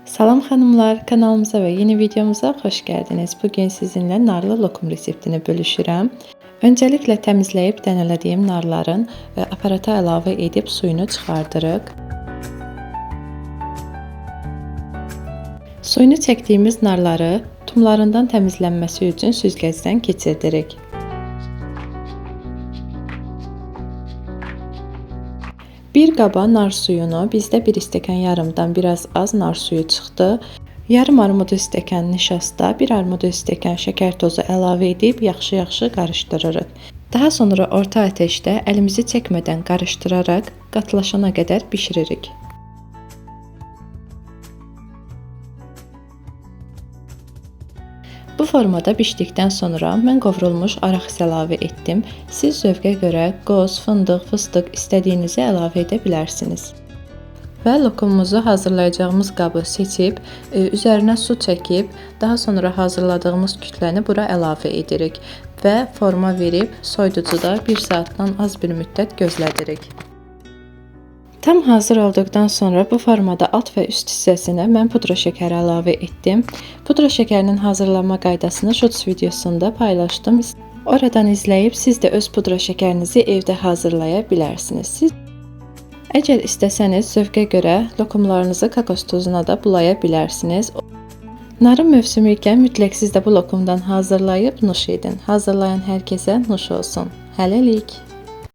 Salam xanımlar, kanalımıza ve yeni videomuza hoş geldiniz. Bugün sizinle narlı lokum reseptini bölüşürəm. Öncelikle təmizləyib dənələdiyim narların aparata əlavə edib suyunu çıxardırıq. Suyunu çəkdiyimiz narları tumlarından təmizlənməsi üçün süzgəcdən keçirdirik. Bir qaba nar suyunu, bizdə 1 stəkan yarımdan biraz az nar suyu çıxdı. Yarım armud stəkan nişasta, 1 armud stəkan şəkər tozu əlavə edib yaxşı-yaxşı qarışdırırıq. Daha sonra orta ateşdə əlimizi çəkmədən qarışdıraraq qatılaşana qədər bişiririk. Bu formada bişdikdən sonra mən qovrulmuş araq əlavə etdim. Siz zövqə görə qoz, fındıq, fıstıq istədiyinizi əlavə edə bilərsiniz. Və lokumumuzu hazırlayacağımız qabı seçib, üzərinə su çəkib, daha sonra hazırladığımız kütləni bura əlavə edirik və forma verib soyuducuda 1 saatdan az bir müddət gözlədirik. Tam hazır olduqdan sonra bu formada alt və üst hissəsinə mən pudra şəkəri əlavə etdim. Pudra şəkərinin hazırlanma qaydasını Shorts videosunda paylaşdım. Oradan izləyib siz də öz pudra şəkərinizi evdə hazırlaya bilərsiniz. Əgər istəsəniz zövqə görə lokumlarınızı kokos tozuna da bulaya bilərsiniz. Narın mövsümü ikən mütləq siz də bu lokumdan hazırlayıb nuş edin. Hazırlayan hər kəsə nuş olsun. Hələlik.